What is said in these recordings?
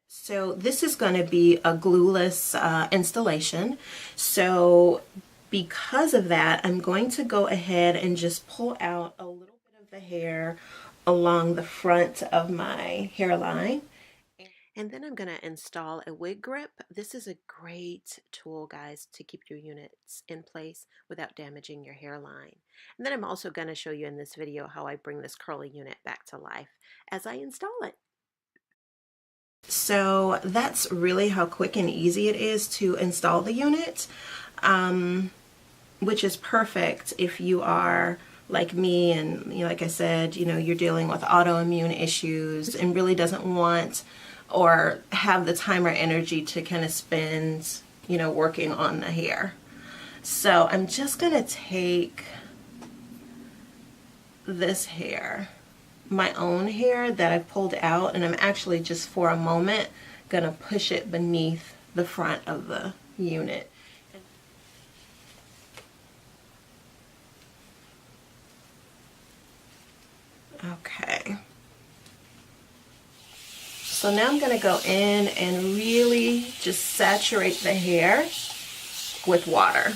So this is going to be a glueless installation. So because of that, I'm going to go ahead and just pull out a little bit of the hair along the front of my hairline. And then I'm going to install a wig grip. This is a great tool, guys, to keep your units in place without damaging your hairline. And then I'm also going to show you in this video how I bring this curly unit back to life as I install it. So that's really how quick and easy it is to install the unit, which is perfect if you are like me and, like I said, you're dealing with autoimmune issues and really doesn't want or have the time or energy to kind of spend, working on the hair. So I'm just going to take this hair, my own hair that I've pulled out, and I'm actually just for a moment gonna push it beneath the front of the unit. Okay. So now I'm gonna go in and really just saturate the hair with water.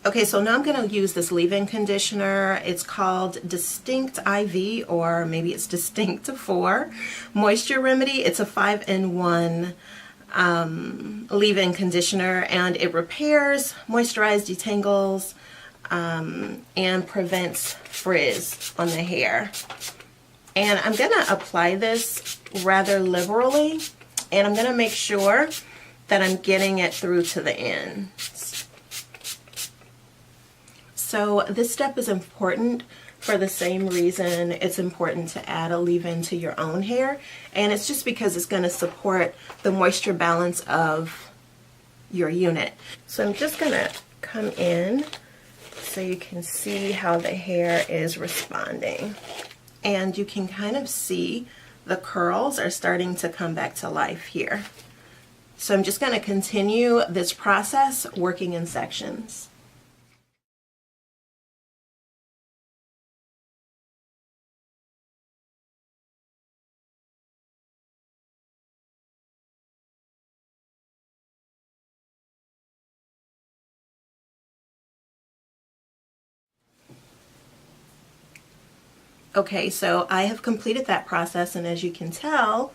Okay, so now I'm going to use this leave-in conditioner. It's called Distinct IV, or maybe it's Distinct 4 Moisture Remedy. It's a 5-in-1 leave-in conditioner, and it repairs, moisturizes, detangles, and prevents frizz on the hair. And I'm going to apply this rather liberally, and I'm going to make sure that I'm getting it through to the end. So this step is important for the same reason it's important to add a leave-in to your own hair, and it's just because it's going to support the moisture balance of your unit. So I'm just going to come in so you can see how the hair is responding, and you can kind of see the curls are starting to come back to life here. So I'm just going to continue this process working in sections. Okay, so I have completed that process, and as you can tell,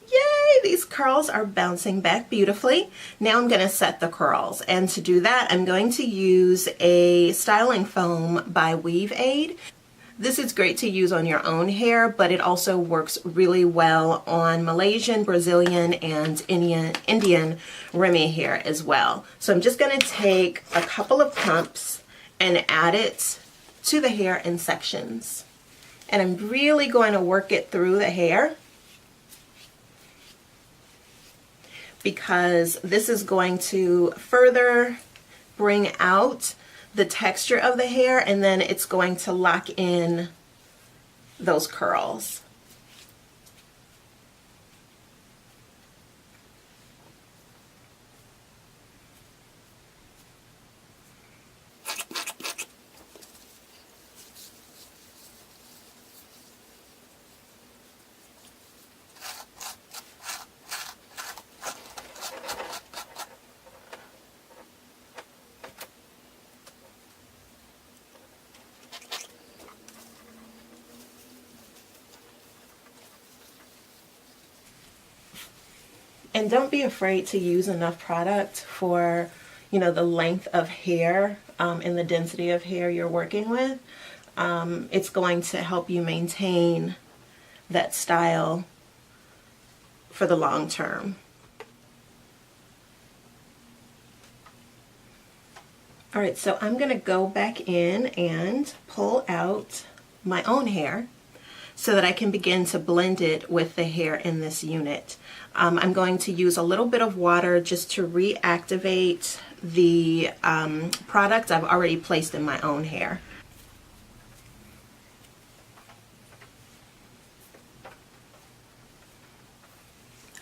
yay, these curls are bouncing back beautifully. Now I'm going to set the curls, and to do that I'm going to use a styling foam by Weave Aid. This is great to use on your own hair, but it also works really well on Malaysian, Brazilian, and Indian Remy hair as well. So I'm just going to take a couple of pumps and add it to the hair in sections. And I'm really going to work it through the hair because this is going to further bring out the texture of the hair, and then it's going to lock in those curls. And don't be afraid to use enough product for, the length of hair and the density of hair you're working with. It's going to help you maintain that style for the long term. All right, so I'm gonna go back in and pull out my own hair so that I can begin to blend it with the hair in this unit. I'm going to use a little bit of water just to reactivate the product I've already placed in my own hair.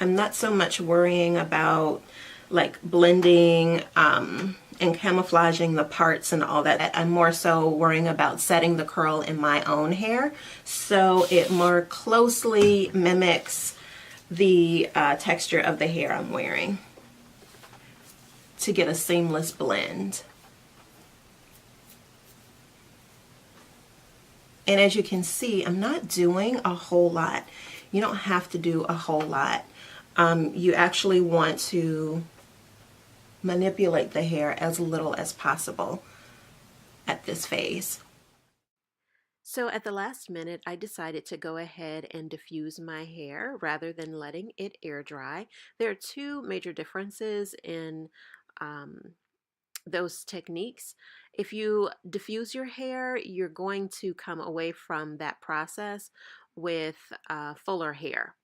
I'm not so much worrying about like blending and camouflaging the parts and all that. I'm more so worrying about setting the curl in my own hair so it more closely mimics the texture of the hair I'm wearing to get a seamless blend. And as you can see, I'm not doing a whole lot. You don't have to do a whole lot. You actually want to manipulate the hair as little as possible at this phase. So at the last minute, I decided to go ahead and diffuse my hair rather than letting it air dry. There are two major differences in those techniques. If you diffuse your hair, you're going to come away from that process with fuller hair.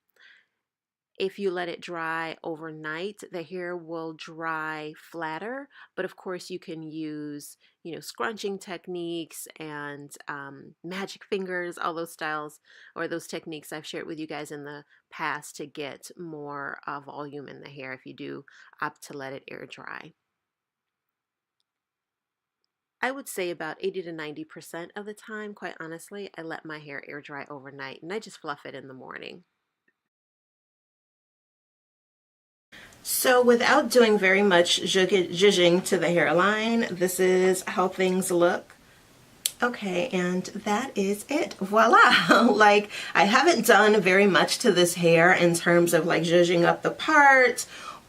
If you let it dry overnight, the hair will dry flatter, but of course you can use, scrunching techniques and magic fingers, all those styles or those techniques I've shared with you guys in the past to get more volume in the hair if you do opt to let it air dry. I would say about 80 to 90% of the time, quite honestly, I let my hair air dry overnight and I just fluff it in the morning. So without doing very much zhuzhing to the hairline, this is how things look. Okay, and that is it. Voila! Like, I haven't done very much to this hair in terms of like zhuzhing up the part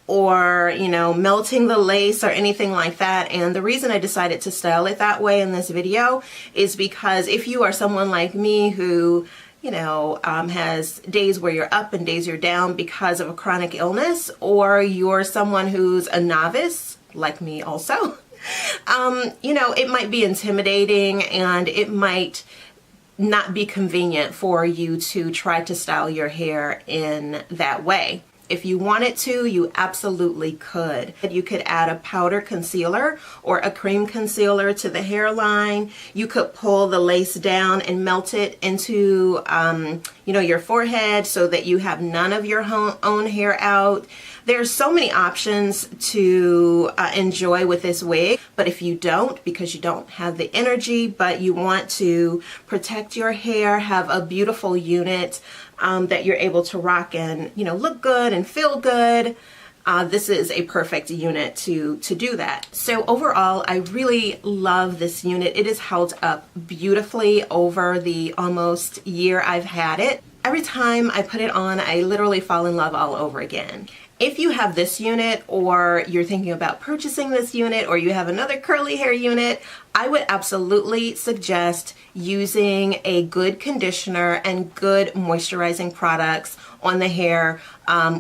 or, melting the lace or anything like that. And the reason I decided to style it that way in this video is because if you are someone like me who has days where you're up and days you're down because of a chronic illness, or you're someone who's a novice, like me also, it might be intimidating and it might not be convenient for you to try to style your hair in that way. If you wanted to, you absolutely could. You could add a powder concealer or a cream concealer to the hairline. You could pull the lace down and melt it into, your forehead so that you have none of your own hair out. There's so many options to enjoy with this wig, but if you don't, because you don't have the energy, but you want to protect your hair, have a beautiful unit that you're able to rock and, look good and feel good, this is a perfect unit to do that. So overall, I really love this unit. It has held up beautifully over the almost year I've had it. Every time I put it on, I literally fall in love all over again. If you have this unit or you're thinking about purchasing this unit or you have another curly hair unit, I would absolutely suggest using a good conditioner and good moisturizing products on the hair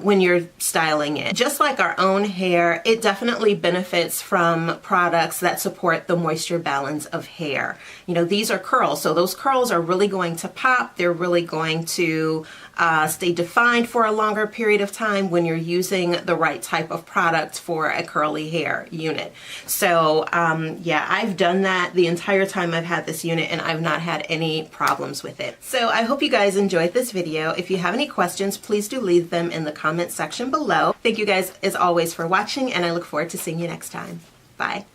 when you're styling it. Just like our own hair, it definitely benefits from products that support the moisture balance of hair. These are curls, so those curls are really going to pop. They're really going to stay defined for a longer period of time when you're using the right type of product for a curly hair unit. So yeah, I've done that the entire time I've had this unit and I've not had any problems with it. So I hope you guys enjoyed this video. If you have any questions, please do leave them in the comment section below. Thank you guys as always for watching and I look forward to seeing you next time. Bye.